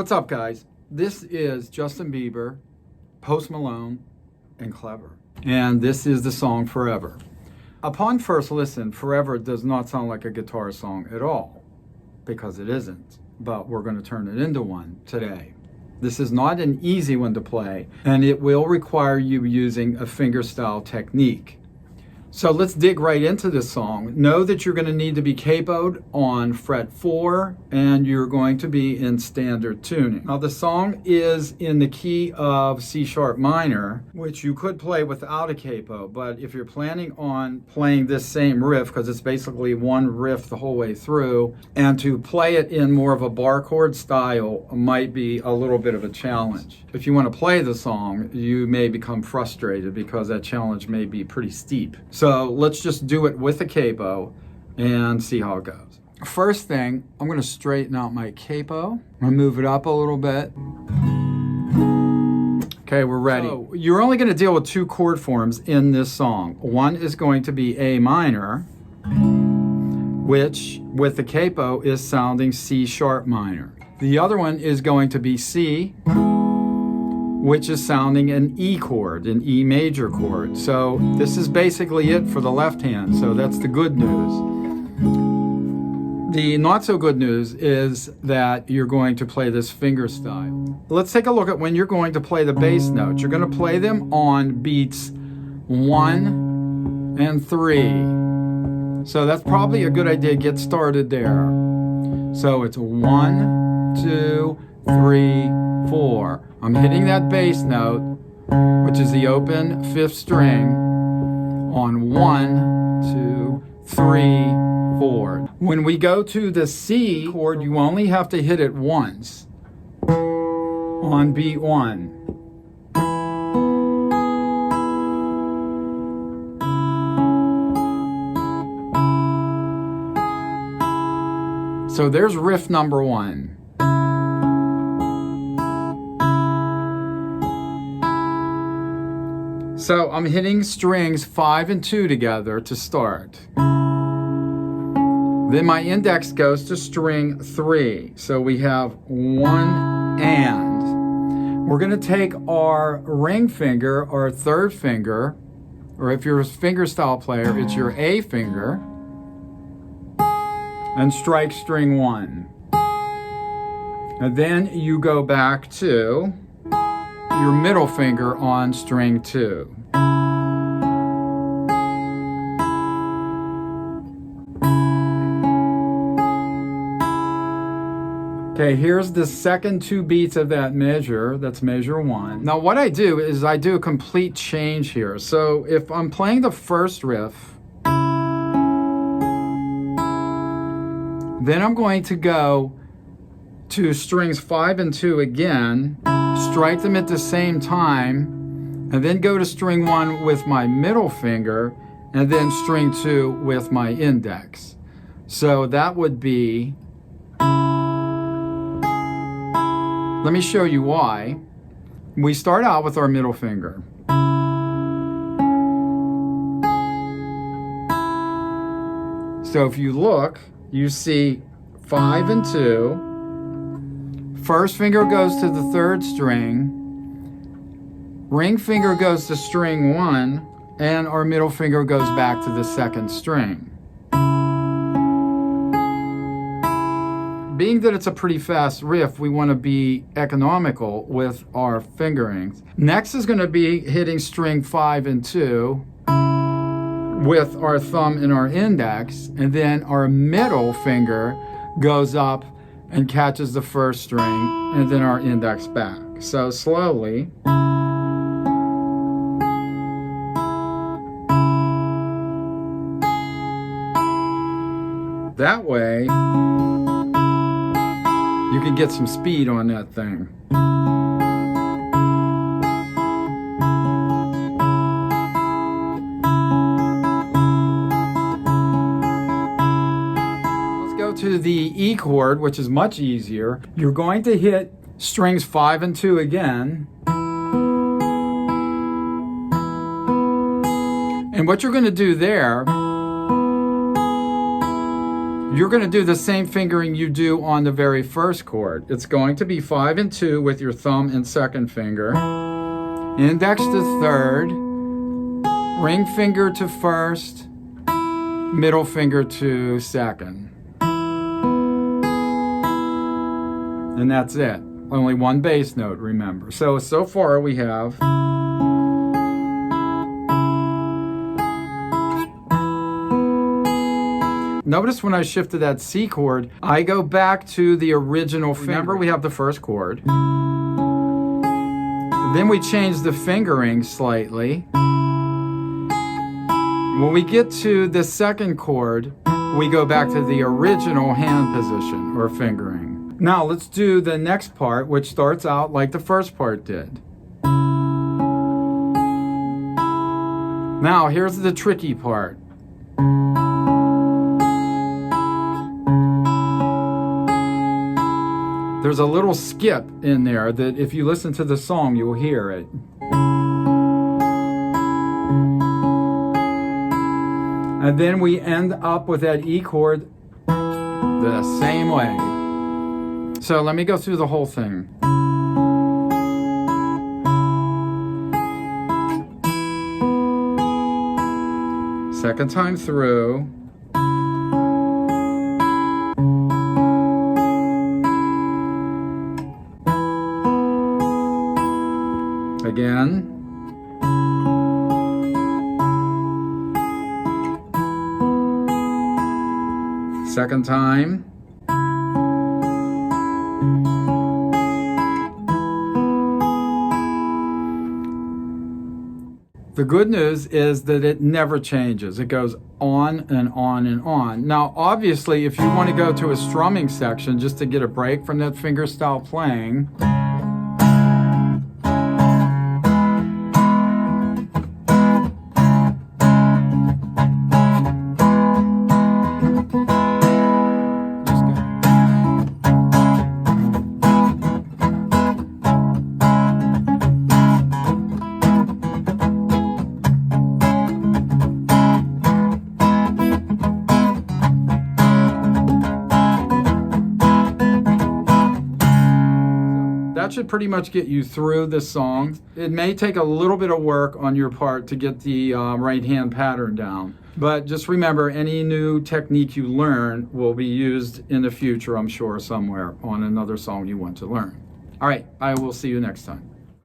What's up, guys? This is Justin Bieber, Post Malone, and Clever. And this is the song Forever. Upon first listen, Forever does not sound like a guitar song at all, because it isn't. But we're going to turn it into one today. This is not an easy one to play, and it will require you using a fingerstyle technique. So let's dig right into this song. Know that you're going to need to be capoed on fret 4, and you're going to be in standard tuning. Now the song is in the key of C sharp minor, which you could play without a capo, but if you're planning on playing this same riff, because it's basically one riff the whole way through, and to play it in more of a bar chord style might be a little bit of a challenge. If you want to play the song, you may become frustrated because that challenge may be pretty steep. So let's just do it with a capo and see how it goes. First thing, I'm going to straighten out my capo. I'm going to move it up a little bit. Okay, we're ready. So you're only going to deal with 2 chord forms in this song. One is going to be A minor, which with the capo is sounding C sharp minor. The other one is going to be C, which is sounding an E chord, an E major chord. So this is basically it for the left hand, so that's the good news. The not so good news is that you're going to play this finger style. Let's take a look at when you're going to play the bass notes. You're going to play them on beats 1 and 3. So that's probably a good idea. Get started there. So it's 1, 2, 3, 4. I'm hitting that bass note, which is the open 5th string, on 1, 2, 3, 4. When we go to the C chord, you only have to hit it once on beat 1. So there's riff number 1. So I'm hitting strings 5 and 2 together to start. Then my index goes to string 3. So we have 1 and. We're going to take our ring finger, our 3rd finger, or if you're a fingerstyle player, it's your A finger, and strike string 1. And then you go back to your middle finger on string 2. Okay, here's the second 2 beats of that measure. That's measure 1. Now what I do is I do a complete change here. So if I'm playing the first riff, then I'm going to go to strings 5 and 2 again, strike them at the same time, and then go to string 1 with my middle finger, and then string 2 with my index. So that would be, let me show you why. We start out with our middle finger. So if you look, you see 5 and 2. First finger goes to the 3rd string, ring finger goes to string 1, and our middle finger goes back to the 2nd string. Being that it's a pretty fast riff, we want to be economical with our fingerings. Next is going to be hitting string 5 and 2 with our thumb and our index, and then our middle finger goes up and catches the 1st string, and then our index back. So slowly. That way, you can get some speed on that thing. To the E chord, which is much easier. You're going to hit strings 5 and 2 again. And what you're going to do there you're going to do the same fingering you do on the very first chord. It's going to be 5 and 2 with your thumb and second finger, index to third, ring finger to first, middle finger to second. And that's it. Only one bass note, remember. So far we have. Notice when I shifted that C chord, I go back to the original finger. Remember, we have the first chord. Then we change the fingering slightly. When we get to the second chord, we go back to the original hand position or fingering. Now let's do the next part, which starts out like the first part did. Now here's the tricky part. There's a little skip in there that if you listen to the song, you'll hear it. And then we end up with that E chord the same way. So let me go through the whole thing. Second time through. Again. Second time. The good news is that it never changes. It goes on and on and on. Now, obviously, if you want to go to a strumming section just to get a break from that fingerstyle playing, that should pretty much get you through this song. It may take a little bit of work on your part to get the right hand pattern down. But just remember, any new technique you learn will be used in the future, I'm sure, somewhere on another song you want to learn. All right, I will see you next time.